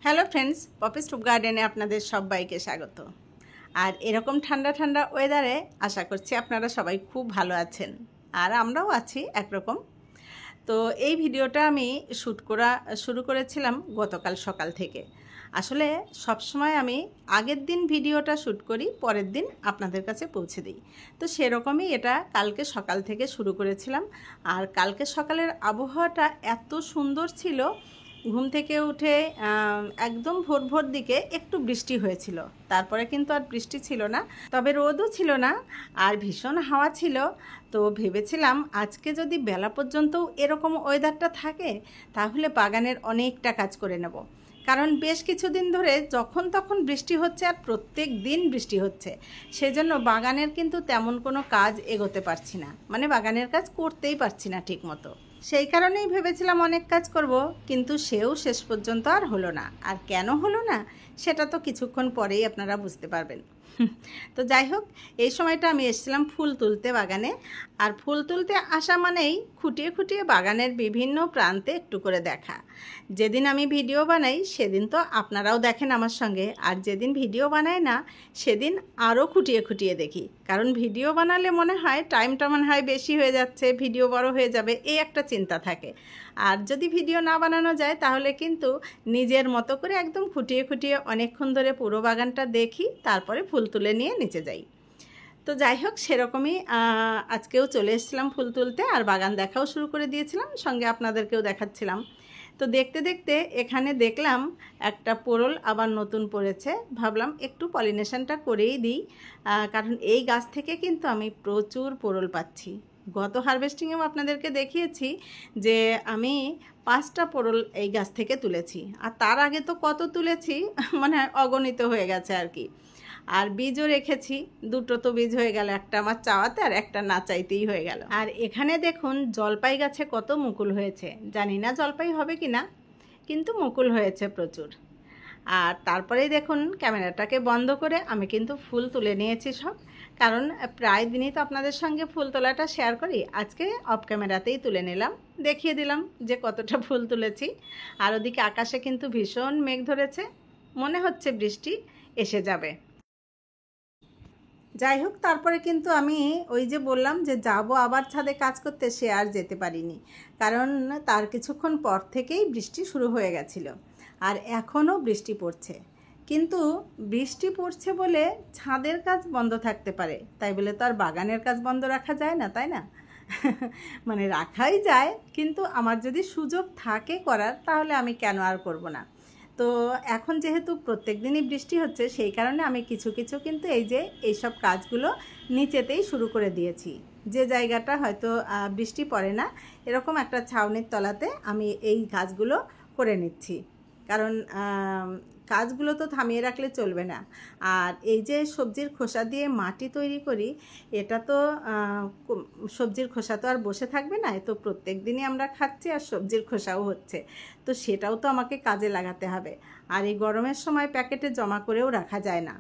Hello friends, Poppy's টুপ গার্ডেনে আপনাদের সবাইকে স্বাগত। আর এরকম ঠান্ডা ঠান্ডা ওয়েদারে আশা করছি আপনারা সবাই খুব ভালো আছেন, আর আমরাও আছি একরকম। তো এই ভিডিওটা আমি শ্যুট করা শুরু করেছিলাম গতকাল সকাল থেকে। আসলে সবসময় আমি আগের দিন ভিডিওটা শ্যুট করি, পরের দিন আপনাদের কাছে পৌঁছে দিই। তো সেরকমই এটা কালকে সকাল থেকে শুরু করেছিলাম। আর কালকে সকালের আবহাওয়াটা এত সুন্দর ছিল, ঘুম থেকে উঠে একদম ভোর ভোর দিকে একটু বৃষ্টি হয়েছিল, তারপরে কিন্তু আর বৃষ্টি ছিল না, তবে রোদও ছিল না, আর ভীষণ হাওয়া ছিল। তো ভেবেছিলাম আজকে যদি বেলা পর্যন্ত এরকম ওয়েদারটা থাকে তাহলে বাগানের অনেকটা কাজ করে নেব, কারণ বেশ কিছুদিন ধরে যখন তখন বৃষ্টি হচ্ছে আর প্রত্যেক দিন বৃষ্টি হচ্ছে, সেজন্য বাগানের কিন্তু তেমন কোনো কাজ এগোতে পারছি না, মানে বাগানের কাজ করতেই পারছি না ঠিক মতো। সেই কারণেই ভেবেছিলাম অনেক কাজ করব, কিন্তু সেও শেষ পর্যন্ত আর হলো না। আর কেন হলো না সেটা তো কিছুক্ষণ পরেই আপনারা বুঝতে পারবেন। তো যাই হোক, এই সময়টা আমি এসেছিলাম ফুল তুলতে বাগানে। আর ফুল তুলতে আসা মানেই খুঁটিয়ে খুঁটিয়ে বাগানের বিভিন্ন প্রান্তে একটু করে দেখা। যেদিন আমি ভিডিও বানাই সেদিন তো আপনারাও দেখেন আমার সঙ্গে, আর যেদিন ভিডিও বানাই না সেদিন আরও খুঁটিয়ে খুঁটিয়ে দেখি, কারণ ভিডিও বানালে মনে হয় টাইমটা মনে হয় বেশি হয়ে যাচ্ছে, ভিডিও বড় হয়ে যাবে, এই একটা চিন্তা থাকে। আর যদি ভিডিও না বানানো যায় তাহলে কিন্তু নিজের মতো করে একদম খুঁটিয়ে খুঁটিয়ে অনেকক্ষণ ধরে পুরো বাগানটা দেখি, তারপরে ফুল তুলে নিয়ে নিচে যাই। তো যাই হোক, সেরকমই আজকেও চলে এসেছিলাম ফুল তুলতে, আর বাগান দেখাও শুরু করে দিয়েছিলাম, সঙ্গে আপনাদেরকেও দেখাচ্ছিলাম। তো দেখতে দেখতে এখানে দেখলাম একটা পোড়ল আবার নতুন পড়েছে, ভাবলাম একটু পলিনেশনটা করেই দিই, কারণ এই গাছ থেকে কিন্তু আমি প্রচুর পোড়ল পাচ্ছি। গত হারভেস্টিংয়েও আপনাদেরকে দেখিয়েছি যে আমি 5টা পোড়ল এই গাছ থেকে তুলেছি, আর তার আগে তো কত তুলেছি মানে অগণিত হয়ে গেছে আর কি। আর বীজও রেখেছি, দুটো তো বীজ হয়ে গেল, একটা আমার চাওয়াতে আর একটা না চাইতেই হয়ে গেল। আর এখানে দেখুন জলপাই গাছে কত মুকুল হয়েছে, জানি না জলপাই হবে কি না, কিন্তু মুকুল হয়েছে প্রচুর। আর তারপরেই দেখুন ক্যামেরাটাকে বন্ধ করে আমি কিন্তু ফুল তুলে নিয়েছি সব, কারণ প্রায় দিনই তো আপনাদের সঙ্গে ফুল তোলাটা শেয়ার করি, আজকে অফ ক্যামেরাতেই তুলে নিলাম, দেখিয়ে দিলাম যে কতটা ফুল তুলেছি। আর ওদিকে আকাশে কিন্তু ভীষণ মেঘ ধরেছে, মনে হচ্ছে বৃষ্টি এসে যাবে। যাই হোক, তারপরে কিন্তু আমি ওই যে বললাম যে যাব আবার ছাদে কাজ করতে, সে আর যেতে পারিনি, কারণ তার কিছুক্ষণ পর থেকেই বৃষ্টি শুরু হয়ে গেছিল, আর এখনও বৃষ্টি পড়ছে। কিন্তু বৃষ্টি পড়ছে বলে ছাদের কাজ বন্ধ থাকতে পারে, তাই বলে তো আর বাগানের কাজ বন্ধ রাখা যায় না, তাই না? মানে রাখাই যায়, কিন্তু আমার যদি সুযোগ থাকে করার তাহলে আমি কেন আর করব না। তো এখন যেহেতু প্রত্যেক দিনই বৃষ্টি হচ্ছে, সেই কারণে আমি কিছু কিছু কিন্তু এই যে এইসব কাজগুলো নিচেতেই শুরু করে দিয়েছি। যে জায়গাটা হয়তো বৃষ্টি পড়ে না, এরকম একটা ছাউনির তলাতে আমি এই কাজগুলো করে নিচ্ছি, কারণ কাজগুলো তো থামিয়ে রাখলে চলবে না। আর এই যে সবজির খোসা দিয়ে মাটি তৈরি করি, এটা তো সবজির খোসা তো আর বসে থাকবে না, তো প্রত্যেক দিনই আমরা খাচ্ছি আর সবজির খোসাও হচ্ছে, তো সেটাও তো আমাকে কাজে লাগাতে হবে। আর এই গরমের সময় প্যাকেটে জমা করেও রাখা যায় না,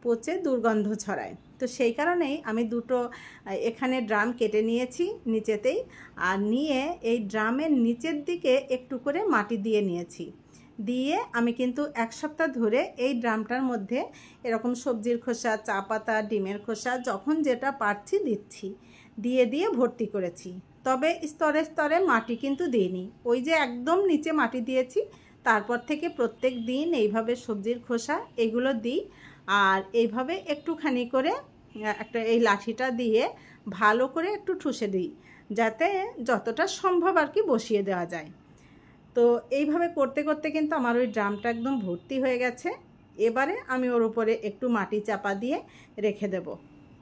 পচে দুর্গন্ধ ছড়ায়। তো সেই কারণেই আমি দুটো এখানে ড্রাম কেটে নিয়েছি নিচেতেই, আর নিয়ে এই ড্রামের নিচের দিকে একটু করে মাটি দিয়ে নিয়েছি, দিয়ে আমি কিন্তু 1 সপ্তাহ ধরে এই ড্রামটার মধ্যে এরকম সবজির খোসা, চা পাতা, ডিমের খোসা যখন যেটা পারছি দিচ্ছি, দিয়ে দিয়ে ভর্তি করেছি। তবে স্তরে স্তরে মাটি কিন্তু দিইনি, ওই যে একদম নিচে মাটি দিয়েছি, তারপর থেকে প্রত্যেক দিন এইভাবে সবজির খোসা এগুলো দিই, আর এইভাবে একটুখানি করে একটা এই লাঠিটা দিয়ে ভালো করে একটু ঠুসে দিই, যাতে যতটা সম্ভব আর কি বসিয়ে দেওয়া যায়। তো এইভাবে করতে করতে কিন্তু আমার ওই ড্রামটা একদম ভর্তি হয়ে গেছে। এবারে আমি ওর উপরে একটু মাটি চাপা দিয়ে রেখে দেব।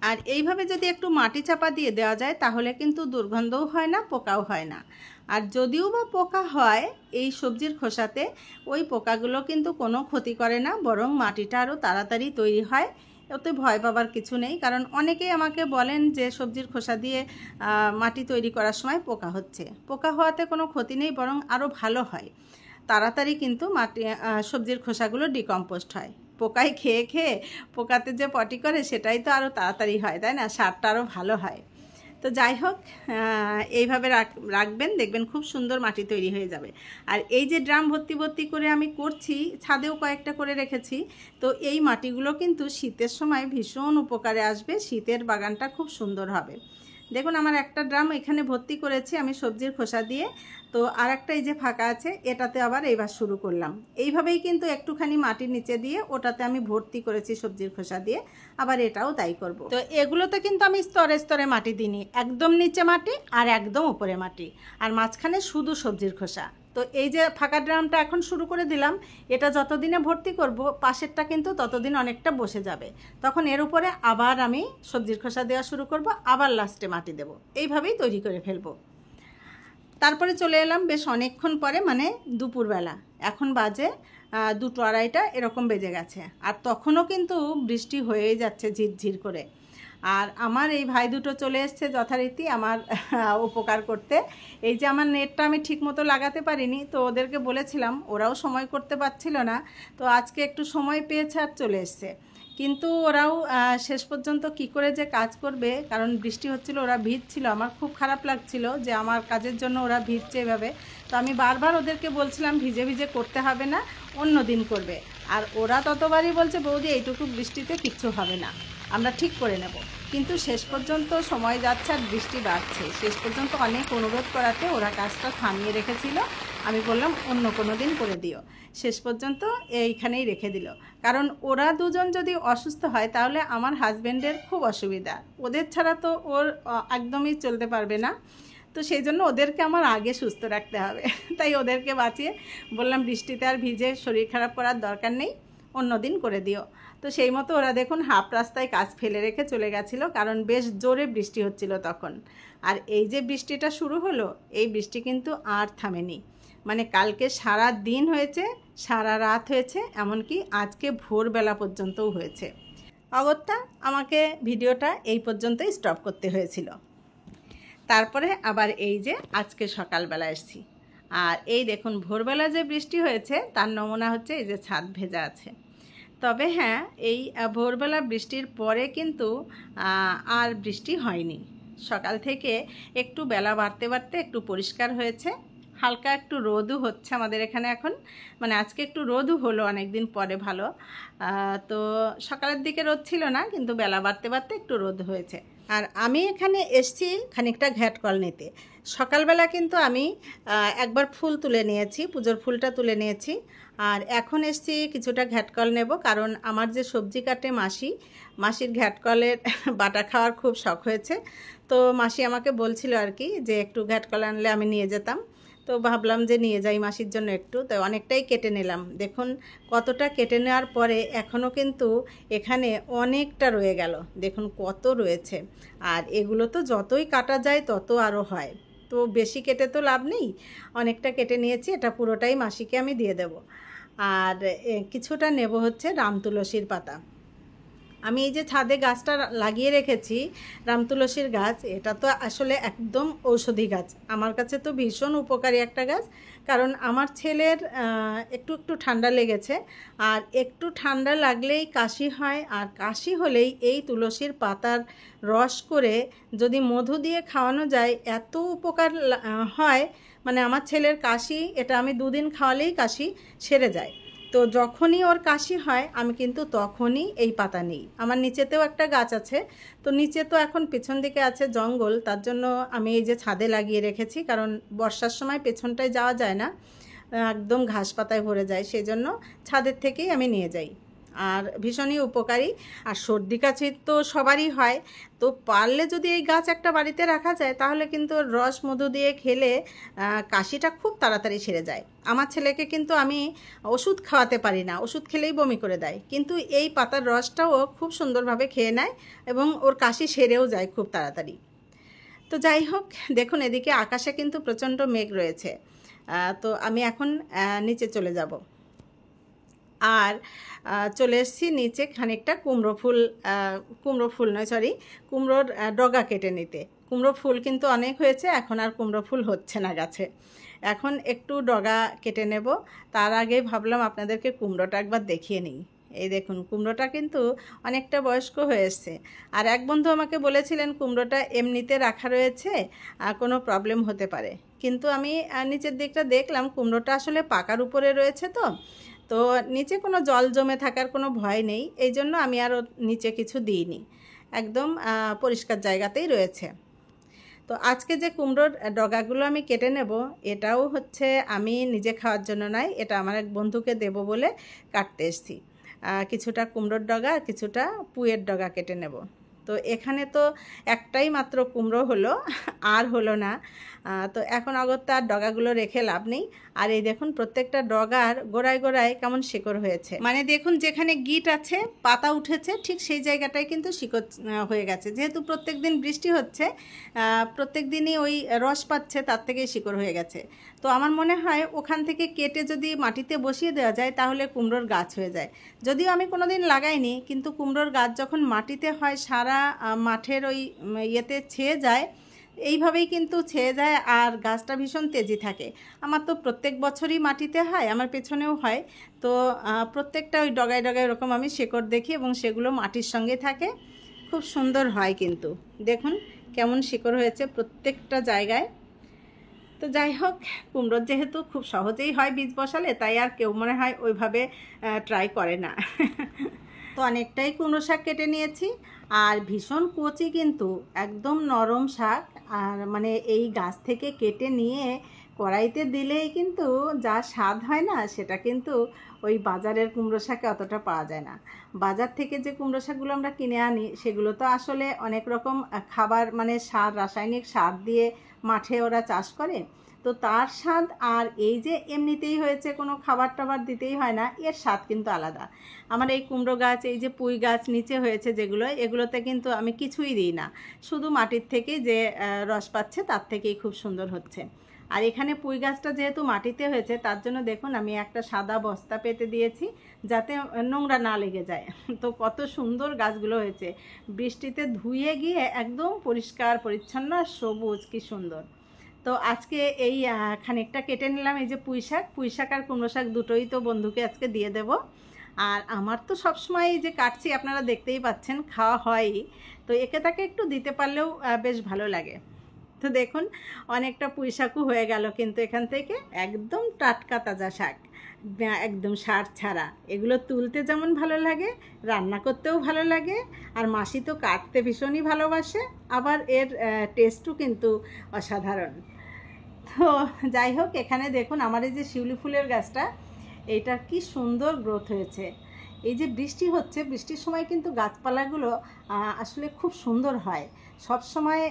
আর এইভাবে যদি একটু মাটি চাপা দিয়ে দেওয়া যায় তাহলে কিন্তু দুর্গন্ধও হয় না, পোকাও হয় না। আর যদিও বা পোকা হয় এই সবজির খোসাতে, ওই পোকাগুলো কিন্তু কোনো ক্ষতি করে না, বরং মাটিটা আরও তাড়াতাড়ি তৈরি হয়, ওতে ভয় পাবার কিছু নেই। কারণ অনেকেই আমাকে বলেন যে সবজির খোসা দিয়ে মাটি তৈরি করার সময় পোকা হচ্ছে, পোকা হওয়াতে কোনো ক্ষতি নেই, বরং আরও ভালো হয়, তাড়াতাড়ি কিন্তু মাটি সবজির খোসাগুলো ডিকম্পোস্ট হয়। পোকায় খেয়ে খেয়ে পোকাতে যে পটি করে সেটাই তো আরও তাড়াতাড়ি হয়, তাই না? সারটা আরও ভালো হয়। তো যাই হোক, এইভাবে রাখবেন, দেখবেন খুব সুন্দর মাটি তৈরি হয়ে যাবে। আর এই যে ড্রাম ভর্তি ভর্তি করে আমি করছি, ছাদেও কয়েকটা করে রেখেছি, তো এই মাটিগুলো কিন্তু শীতের সময় ভীষণ উপকারে আসবে, শীতের বাগানটা খুব সুন্দর হবে। দেখুন আমার একটা ড্রাম এখানে ভর্তি করেছি আমি সবজির খোসা দিয়ে, তো আর একটা এই যে ফাঁকা আছে এটাতে আবার এইবার শুরু করলাম। এইভাবেই কিন্তু একটুখানি মাটির নিচে দিয়ে ওটাতে আমি ভর্তি করেছি সবজির খোসা দিয়ে, আবার এটাও তাই করব। তো এগুলোতে কিন্তু আমি স্তরে স্তরে মাটি দিইনি, একদম নিচে মাটি আর একদম উপরে মাটি, আর মাঝখানে শুধু সবজির খোসা। তো এই যে ফাঁকা ড্রামটা এখন শুরু করে দিলাম, এটা যতদিনে ভর্তি করব পাশেরটা কিন্তু ততদিন অনেকটা বসে যাবে, তখন এর উপরে আবার আমি সবজির খোসা দেওয়া শুরু করব, আবার লাস্টে মাটি দেব, এইভাবেই তৈরি করে ফেলবো। তারপরে চলে এলাম বেশ অনেকক্ষণ পরে, মানে দুপুরবেলা, এখন বাজে 2-2:30 এরকম বেজে গেছে, আর তখনও কিন্তু বৃষ্টি হয়েই যাচ্ছে ঝিরঝির করে। আর আমার এই ভাই দুটো চলে এসছে যথারীতি আমার উপকার করতে। এই যে আমার নেটটা আমি ঠিকমতো লাগাতে পারিনি, তো ওদেরকে বলেছিলাম, ওরাও সময় করতে পারছিল না, তো আজকে একটু সময় পেয়েছে আর চলে এসছে। কিন্তু ওরাও শেষ পর্যন্ত কি করে যে কাজ করবে, কারণ বৃষ্টি হচ্ছিল, ওরা ভিজছিল, আমার খুব খারাপ লাগছিল যে আমার কাজের জন্য ওরা ভিজছে এভাবে। তো আমি বারবার ওদেরকে বলছিলাম ভিজে ভিজে করতে হবে না, অন্য দিন করবে। আর ওরা ততবারই বলছে বৌদি এইটুকু বৃষ্টিতে কিচ্ছু হবে না, আমরা ঠিক করে নেব। কিন্তু শেষ পর্যন্ত সময় যাচ্ছে আর বৃষ্টি বাড়ছে, শেষ পর্যন্ত অনেক অনুরোধ করাতে ওরা কাজটা থামিয়ে রেখেছিল। আমি বললাম অন্য কোনো দিন করে দিও, শেষ পর্যন্ত এইখানেই রেখে দিল। কারণ ওরা দুজন যদি অসুস্থ হয় তাহলে আমার হাজব্যান্ডের খুব অসুবিধা, ওদের ছাড়া তো ওর একদমই চলতে পারবে না। তো সেই জন্য ওদেরকে আমার আগে সুস্থ রাখতে হবে, তাই ওদেরকে বাঁচিয়ে বললাম বৃষ্টিতে আর ভিজে শরীর খারাপ করার দরকার নেই, অন্য দিন করে দিও। তো সেই মতো ওরা দেখুন হাফ রাস্তায় কাজ ফেলে রেখে চলে গেছিলো, কারণ বেশ জোরে বৃষ্টি হচ্ছিল তখন। আর এই যে বৃষ্টিটা শুরু হলো, এই বৃষ্টি কিন্তু আর থামেনি, মানে কালকে সারা দিন হয়েছে, সারা রাত হয়েছে, এমনকি আজকে ভোরবেলা পর্যন্তও হয়েছে। অগত্যা আমাকে ভিডিওটা এই পর্যন্তই স্টপ করতে হয়েছিল। তারপরে আবার এই যে আজকে সকালবেলা এসেছি, আর এই দেখুন ভোরবেলা যে বৃষ্টি হয়েছে তার নমুনা হচ্ছে এই যে ছাদ ভেজা আছে। তবে হ্যাঁ, এই ভোরবেলা বৃষ্টির পরে কিন্তু আর বৃষ্টি হয়নি। সকাল থেকে একটু বেলা বাড়তে বাড়তে একটু পরিষ্কার হয়েছে, হালকা একটু রোদও হচ্ছে আমাদের এখানে এখন, মানে আজকে একটু রোদও হলো অনেক দিন পরে ভালো। তো সকালের দিকে রোদ ছিল না, কিন্তু বেলা বাড়তে বাড়তে একটু রোদ হয়েছে। আর আমি এখানে এসছি খানিকটা ঘ্যাটকল নিতে। সকালবেলা কিন্তু আমি একবার ফুল তুলে নিয়েছি, পুজোর ফুলটা তুলে নিয়েছি, আর এখন এসছি কিছুটা ঘ্যাটকল নেব, কারণ আমার যে সবজি কাটে মাসির ঘ্যাটকলের বাটা খাওয়ার খুব শখ হয়েছে। তো মাসি আমাকে বলছিল আর কি যে একটু ঘ্যাটকল আনলে আমি নিয়ে যেতাম, তো ভাবলাম যে নিয়ে যাই মাসির জন্য একটু। তো অনেকটাই কেটে নিলাম, দেখুন কতটা কেটে নেওয়ার পরে এখনও কিন্তু এখানে অনেকটা রয়ে গেল, দেখুন কত রয়েছে। আর এগুলো তো যতই কাটা যায় তত আরও হয়, তো বেশি কেটে তো লাভ নেই, অনেকটা কেটে নিয়েছি, এটা পুরোটাই মাসিকে আমি দিয়ে দেব। আর কিছুটা নেব হচ্ছে রাম তুলসীর পাতা। আমি এই যে ছাদে গাছটা লাগিয়ে রেখেছি রামতুলসীর গাছ, এটা তো আসলে একদম ঔষধি গাছ, আমার কাছে তো ভীষণ উপকারী একটা গাছ। কারণ আমার ছেলের একটু একটু ঠান্ডা লেগেছে, আর একটু ঠান্ডা লাগলেই কাশি হয়, আর কাশি হলেই এই তুলসীর পাতার রস করে যদি মধু দিয়ে খাওয়ানো যায় এত উপকার হয়, মানে আমার ছেলের কাশি, এটা আমি 2 দিন খাওয়ালেই কাশি সেরে যায়। তো যখনই ওর কাশি হয় আমি কিন্তু তখনই এই পাতা নিই। আমার নিচেতেও একটা গাছ আছে, তো নিচে তো এখন পেছন দিকে আছে জঙ্গল, তার জন্য আমি এই যে ছাদে লাগিয়ে রেখেছি, কারণ বর্ষার সময় পেছনটায় যাওয়া যায় না, একদম ঘাস পাতায় ভরে যায়, সেই জন্য ছাদের থেকেই আমি নিয়ে যাই। আর ভীষণই উপকারী। আর সর্দি কাশি তো সবারই হয়, তো পারলে যদি এই গাছ একটা বাড়িতে রাখা যায় তাহলে কিন্তু রস মধু দিয়ে খেলে কাশিটা খুব তাড়াতাড়ি সেরে যায়। আমার ছেলেকে কিন্তু আমি ওষুধ খাওয়াতে পারি না, ওষুধ খেলেই বমি করে দেয়, কিন্তু এই পাতার রসটাও খুব সুন্দরভাবে খেয়ে নেয় এবং ওর কাশি সেরেও যায় খুব তাড়াতাড়ি। তো যাই হোক, দেখুন এদিকে আকাশে কিন্তু প্রচণ্ড মেঘ রয়েছে, তো আমি এখন নিচে চলে যাব। আর চলে এসেছি নিচে খানিকটা কুমড়োর ডগা কেটে নিতে। কুমড়ো ফুল কিন্তু অনেক হয়েছে, এখন আর কুমড়ো ফুল হচ্ছে না গাছে, এখন একটু ডগা কেটে নেব। তার আগে ভাবলাম আপনাদেরকে কুমড়োটা একবার দেখিয়ে নিই। এই দেখুন কুমড়োটা কিন্তু অনেকটা বয়স্ক হয়ে এসছে। আর এক বন্ধু আমাকে বলেছিলেন কুমড়োটা এমনিতে রাখা রয়েছে, কোনো প্রবলেম হতে পারে, কিন্তু আমি নিচের দিকটা দেখলাম কুমড়োটা আসলে পাকার উপরে রয়েছে, তো নিচে কোনো জল জমে থাকার কোনো ভয় নেই, এই জন্য আমি আর নিচে কিছু দিইনি, একদম পরিষ্কার জায়গাতেই রয়েছে। তো আজকে যে কুমড়োর ডগাগুলো আমি কেটে নেব, এটাও হচ্ছে আমি নিজে খাওয়ার জন্য নয়, এটা আমার এক বন্ধুকে দেব বলে কাটতে এসেছি। কিছুটা কুমড়োর ডগা আর কিছুটা পুঁইয়ের ডগা কেটে নেব। তো এখানে তো একটাই মাত্র কুমড়ো হলো, আর হলো না। তো এখন অগত্যা আর ডগাগুলো রেখে লাভ নেই। আর এই দেখুন প্রত্যেকটা ডগার গোড়ায় গোড়ায় কেমন শিকড় হয়েছে, মানে দেখুন যেখানে গিট আছে পাতা উঠেছে ঠিক সেই জায়গাটায় কিন্তু শিকড় হয়ে গেছে। যেহেতু প্রত্যেক দিন বৃষ্টি হচ্ছে, প্রত্যেক দিনই ওই রস পাচ্ছে, তার থেকেই শিকড় হয়ে গেছে। তো আমার মনে হয় ওখান থেকে কেটে যদি মাটিতে বসিয়ে দেওয়া যায় তাহলে কুমড়োর গাছ হয়ে যায়। যদিও আমি কোনো দিন লাগাইনি, কিন্তু কুমড়োর গাছ যখন মাটিতে হয় সারা মাঠের ওই ইয়েতে ছেয়ে যায়, এইভাবেই কিন্তু ছেয়ে যায় আর গাছটা ভীষণ তেজি থাকে। আমার তো প্রত্যেক বছরই মাটিতে হয়, আমার পেছনেও হয়। তো প্রত্যেকটা ওই ডগায় ডগায় এরকম আমি শেকড় দেখি এবং সেগুলো মাটির সঙ্গে থাকে, খুব সুন্দর হয়। কিন্তু দেখুন কেমন শিকড় হয়েছে প্রত্যেকটা জায়গায়। তো যাই হোক, কুমড়োর যেহেতু খুব সহজেই হয় বীজ বসালে, তাই আর কেউ মনে হয় ওইভাবে ট্রাই করে না। তো অনেকটাই কুমড়ো শাক কেটে নিয়েছি, আর ভীষণ কচি কিন্তু, একদম নরম শাক। আর মানে এই গাছ থেকে কেটে নিয়ে কড়াইতে দিলেই কিন্তু যা স্বাদ হয় না, সেটা কিন্তু ওই বাজারের কুমড়ো শাকে অতটা পাওয়া যায় না। বাজার থেকে যে কুমড়ো শাকগুলো আমরা কিনে আনি, সেগুলো তো আসলে অনেক রকম খাবার মানে সার, রাসায়নিক সার দিয়ে মাঠে ওরা চাষ করে, তো তার স্বাদ আর এই যে এমনিতেই হয়েছে, কোনো খাবার টাবার দিতেই হয় না, এর স্বাদ কিন্তু আলাদা। আমার এই কুমড়ো গাছ, এই যে পুঁই গাছ নিচে হয়েছে যেগুলো, এগুলোতে কিন্তু আমি কিছুই দিই না, শুধু মাটির থেকে যে রস পাচ্ছে তার থেকেই খুব সুন্দর হচ্ছে। আর এখানে পুঁই গাছটা যেহেতু মাটিতে হয়েছে, তার জন্য দেখুন আমি একটা সাদা বস্তা পেতে দিয়েছি যাতে নোংরা না লেগে যায়। তো কত সুন্দর গাছগুলো হয়েছে, বৃষ্টিতে ধুয়ে গিয়ে একদম পরিষ্কার পরিচ্ছন্ন, সবুজ, কি সুন্দর। তো আজকে এই খানিকটা কেটে নিলাম, এই যে পুঁই শাক আর কুমড়ো শাক দুটোই তো বন্ধুকে আজকে দিয়ে দেব। আর আমার তো সবসময় এই যে কাটছি আপনারা দেখতেই পাচ্ছেন, খাওয়া হয়ই, তো একে তাকে একটু দিতে পারলেও বেশ ভালো লাগে। তো দেখুন অনেকটা পুঁই শাকও হয়ে গেল, কিন্তু এখান থেকে একদম টাটকা তাজা শাক, একদম সার ছাড়া। এগুলো তুলতে যেমন ভালো লাগে, রান্না করতেও ভালো লাগে, আর মাসি তো কাটতে ভীষণই ভালোবাসে, আবার এর টেস্টও কিন্তু অসাধারণ। তো যাই হোক, এখানে দেখুন আমার এই যে শিউলি ফুলের গাছটা, এইটা কি সুন্দর গ্রোথ হয়েছে। এই যে বৃষ্টি হচ্ছে, বৃষ্টির সময় কিন্তু গাছপালাগুলো আসলে খুব সুন্দর হয়। সব সময়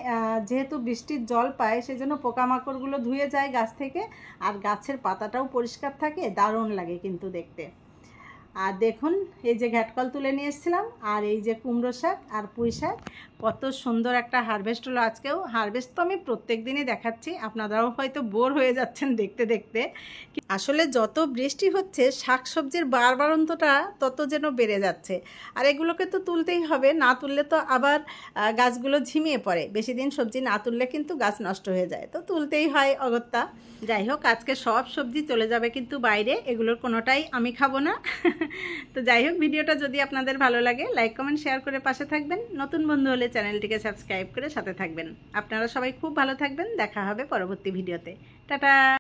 যেহেতু বৃষ্টির জল পায়, সেজন্য পোকামাকড়গুলো ধুয়ে যায় গাছ থেকে, আর গাছের পাতাটাও পরিষ্কার থাকে, দারুণ লাগে কিন্তু দেখতে। আর দেখুন এই যে ঘ্যাটকল তুলে নিয়ে এসেছিলাম, আর এই যে কুমড়ো শাক আর পুঁই শাক, কত সুন্দর একটা হারভেস্ট হলো আজকেও। হারভেস্ট তো আমি প্রত্যেক দিনই দেখাচ্ছি, আপনারাও হয়তো বোর হয়ে যাচ্ছেন দেখতে দেখতে। আসলে যত বৃষ্টি হচ্ছে শাকসবজির বাড়বাড়ন্তটা তত যেন বেড়ে যাচ্ছে, আর এগুলোকে তো তুলতেই হবে, না তুললে তো আবার গাছগুলো ঝিমিয়ে পড়ে। বেশি দিন সবজি না তুললে কিন্তু গাছ নষ্ট হয়ে যায়, তো তুলতেই হয় অগত্যা। যাই হোক, আজকে সব সবজি চলে যাবে কিন্তু বাইরে, এগুলোর কোনোটাই আমি খাবো না। তো যাই হোক, ভিডিওটা যদি আপনাদের ভালো লাগে লাইক কমেন্ট শেয়ার করে পাশে থাকবেন, নতুন বন্ধু হলে চ্যানেলটিকে সাবস্ক্রাইব করে সাথে থাকবেন। আপনারা সবাই খুব ভালো থাকবেন, দেখা হবে পরবর্তী ভিডিওতে। টাটা।